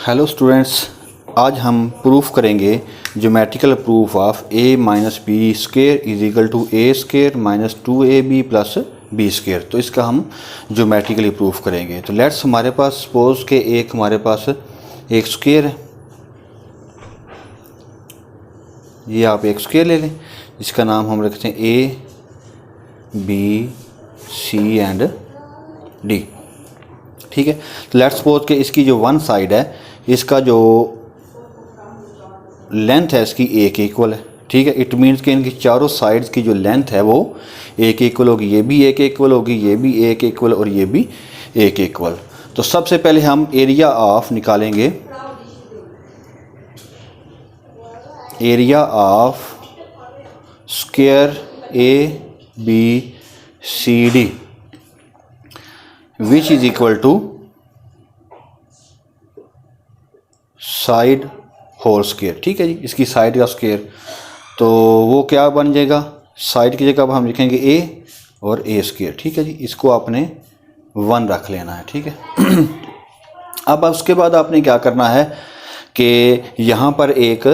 Hello students, आज हम proof करेंगे geometrical proof of a minus b square is equal to a square minus 2ab plus b square. तो इसका हम geometrically proof करेंगे। तो लेट्स हमारे पास सपोज के हमारे पास एक स्केयर है। ये आप एक स्केयर ले लें, इसका नाम हम रखते हैं a b c and d। ठीक है, तो लेट्स सपोज के इसकी जो वन साइड है, इसका जो लेंथ है इसकी ए के इक्वल है। ठीक है, इट मीन्स कि इनकी चारों साइड्स की जो लेंथ है वो ए के इक्वल होगी। ये भी ए के इक्वल होगी, ये भी ए के इक्वल और ये भी ए के इक्वल। तो सबसे पहले हम एरिया ऑफ निकालेंगे, area of square A B C D which is equal to side whole square. ठीक है जी, इसकी साइड का स्क्वायर, तो वो क्या बन जाएगा, साइड की जगह अब हम लिखेंगे ए और ए स्क्वायर। ठीक है जी, इसको आपने 1 रख लेना है। ठीक है अब उसके बाद आपने क्या करना है कि यहाँ पर एक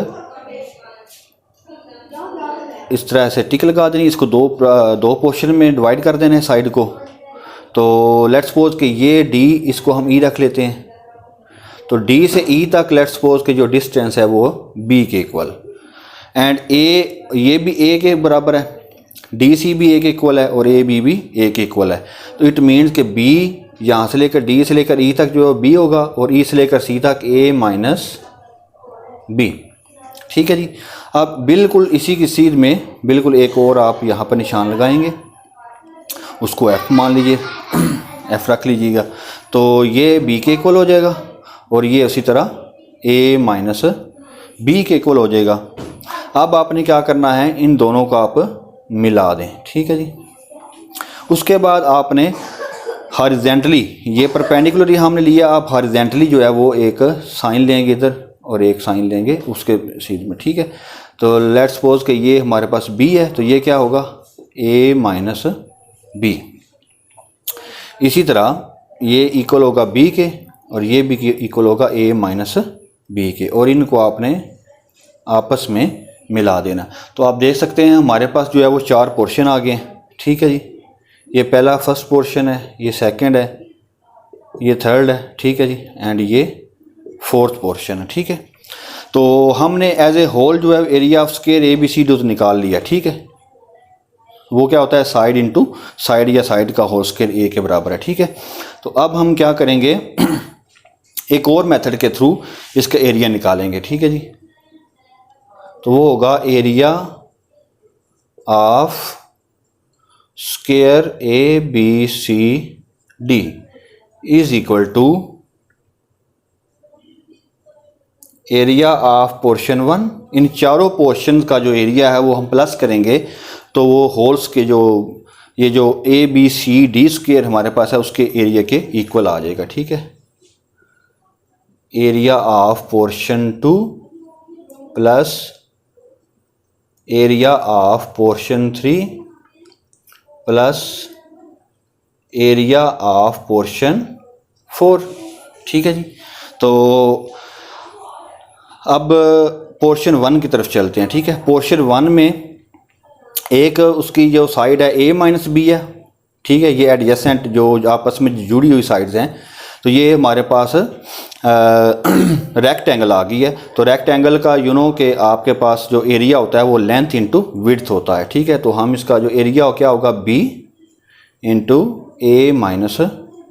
इस तरह से टिक लगा देनी, इसको दो पोर्शन में डिवाइड कर देना है साइड को। तो लेट्स सपोज कि ये डी, इसको हम ई रख लेते हैं। तो डी से ई तक लेट्स सपोज के जो डिस्टेंस है वो बी के इक्वल, एंड ए ये भी ए के बराबर है, डी सी भी ए के इक्वल है और ए बी भी ए के इक्वल है। तो इट मीन्स कि बी यहाँ से लेकर डी से लेकर ई तक जो बी होगा और ई से लेकर सी तक ए माइनस बी। ठीक है जी, अब बिल्कुल इसी की सीध में बिल्कुल एक और आप यहाँ पर निशान लगाएंगे, उसको एफ मान लीजिए, एफ रख लीजिएगा। तो ये बी के इक्वल हो जाएगा और ये उसी तरह a माइनस बी के इक्वल हो जाएगा। अब आपने क्या करना है, इन दोनों को आप मिला दें। ठीक है जी, उसके बाद आपने हॉरिजॉन्टली, ये परपेंडिकुलर हमने लिया, आप हॉरिजॉन्टली जो है वो एक साइन लेंगे इधर और एक साइन लेंगे उसके सीध में। ठीक है, तो लेट्स सपोज कि ये हमारे पास b है, तो ये क्या होगा a माइनस बी। इसी तरह ये इक्वल होगा b के और ये भी इक्वल होगा a माइनस बी के, और इनको आपने आपस में मिला देना। तो आप देख सकते हैं हमारे पास जो है वो 4 पोर्शन आ गए हैं। ठीक है जी, ये पहला फर्स्ट पोर्शन है, ये सेकंड है, ये थर्ड है। ठीक है जी, एंड ये फोर्थ पोर्शन है। ठीक है, तो हमने एज ए होल जो है area of square A B C D निकाल लिया। ठीक है, वो क्या होता है, साइड इंटू साइड या साइड का होल स्क्वायर ए के बराबर है। ठीक है, तो अब हम क्या करेंगे, एक और मेथड के थ्रू इसका एरिया निकालेंगे। ठीक है जी, तो वो होगा area of square A B C D is equal to area of portion 1। इन चारों पोर्शन का जो एरिया है वो हम प्लस करेंगे, तो वो होल्स के जो ये जो A B C D square हमारे पास है उसके एरिया के इक्वल आ जाएगा। ठीक है, area of portion 2 plus area of portion 3 plus area of portion 4। ठीक है जी, तो अब पोर्शन 1 की तरफ चलते हैं। ठीक है, पोर्शन 1 में एक उसकी जो साइड है a माइनस बी है। ठीक है, ये एडजेसेंट जो आपस में जुड़ी हुई साइड्स हैं, तो ये हमारे पास रेक्टेंगल आ गई है। तो रेक्टेंगल का कि आपके पास जो एरिया होता है वो लेंथ इंटू विड्थ होता है। ठीक है, तो हम इसका जो एरिया क्या होगा b into a minus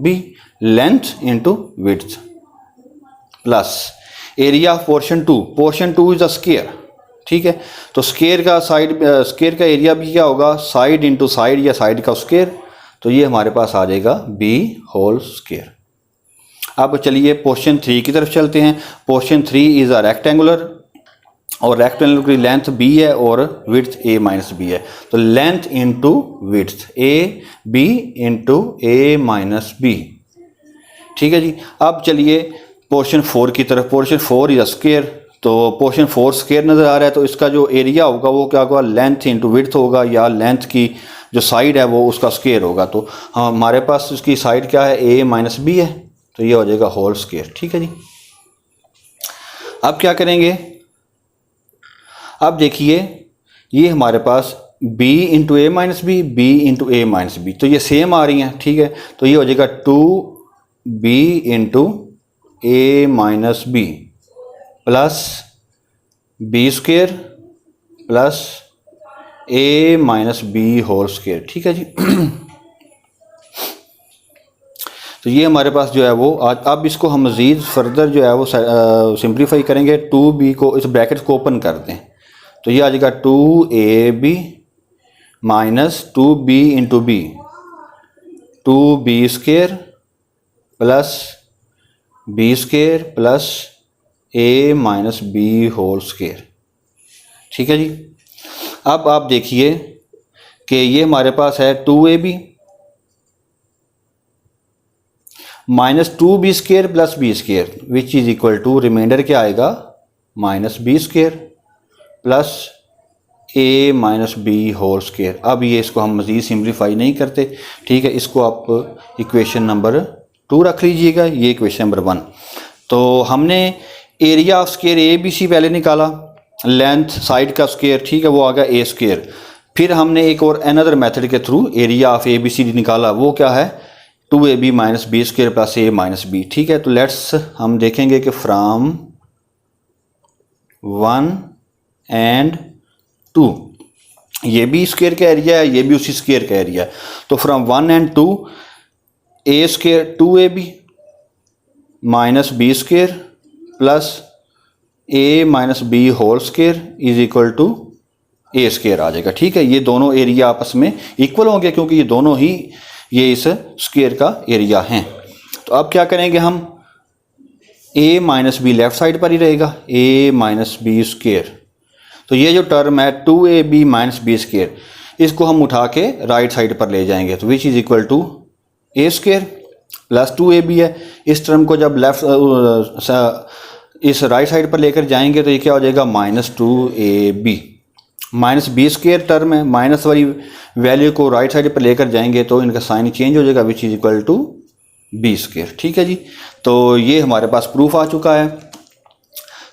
b, length into width, plus area of portion 2। Portion 2 is a square. ठीक है, तो स्क्वायर का एरिया भी क्या होगा, साइड इंटू साइड या साइड का स्क्वायर। तो ये हमारे पास आ जाएगा b होल स्क्वायर। अब चलिए पोर्शन 3 की तरफ चलते हैं। पोर्शन 3 इज अ रेक्टेंगुलर, और रेक्टेंगुलर की लेंथ b है और विड्थ a माइनस बी है। तो length into width a b into a minus b. ठीक है जी, अब चलिए पोर्शन 4 की तरफ। पोर्शन 4 इज अ स्क्वायर, तो पोर्शन 4 स्क्वायर नज़र आ रहा है, तो इसका जो एरिया होगा वो क्या होगा, लेंथ इंटू विड्थ होगा, या लेंथ की जो साइड है वो उसका स्क्वायर होगा। तो हमारे पास उसकी साइड क्या है, a माइनस बी है, तो ये हो जाएगा होल स्क्वायर। ठीक है जी, अब क्या करेंगे, अब देखिए ये हमारे पास b into a minus B, B into a minus B, तो ये सेम आ रही हैं, ठीक है। तो ये हो जाएगा 2b into a minus b plus b square plus a minus b whole square, ठीक है जी। तो ये हमारे पास जो है वो आज, अब इसको हम मज़ीद फर्दर जो है वो सिंप्लीफाई करेंगे। 2b को इस ब्रैकेट को ओपन कर दें, तो ये आ जाएगा 2ab minus 2b into b, 2b square plus b square plus a minus b whole square, ठीक है जी। अब आप देखिए कि ये हमारे पास है 2ab minus 2b square plus b square which is equal to, reminder क्या आएगा, minus b square plus a minus b whole square. अब ये इसको हम मज़ीद सिंप्लीफाई नहीं करते, ठीक है। इसको आप इक्वेशन नंबर 2 रख लीजिएगा, ये इक्वेशन नंबर 1। तो हमने area of square A B C पहले निकाला, लेंथ साइड का स्क्वायर, ठीक है, वो आ गया ए स्क्वायर। फिर हमने एक और अनदर मेथड के through area of A B C D निकाला, वो क्या है 2ab minus b square plus a minus b, ठीक है। तो लेट्स हम देखेंगे कि फ्राम 1 एंड 2, ये भी स्क्वायर का एरिया है, ये भी उसी स्क्वायर का एरिया है। तो from 1 and 2 a square 2ab minus b square plus a minus b whole square is equal to a square आ जाएगा, ठीक है। ये दोनों एरिया आपस में इक्वल होंगे क्योंकि ये दोनों ही ये इस स्क्वायर का एरिया हैं। तो अब क्या करेंगे हम, a minus be left side पर ही रहेगा, a माइनस बी स्क्वायर। तो ये जो टर्म है 2ab माइनस बी स्क्वायर, इसको हम उठा के राइट साइड पर ले जाएंगे, तो which is equal to a square plus 2ab है। इस टर्म को जब इस राइट साइड पर लेकर जाएंगे तो ये क्या हो जाएगा, minus 2ab। Minus b square term है, माइनस वाली वैल्यू को राइट साइड पर लेकर जाएंगे तो इनका साइन चेंज हो जाएगा, which is equal to b square, ठीक है जी। तो ये हमारे पास प्रूफ आ चुका है।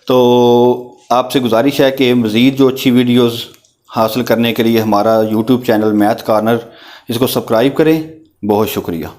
तो आपसे गुजारिश है कि मज़ीद जो अच्छी वीडियोस हासिल करने के लिए हमारा यूट्यूब चैनल मैथ कॉर्नर, इसको सब्सक्राइब करें। बहुत शुक्रिया।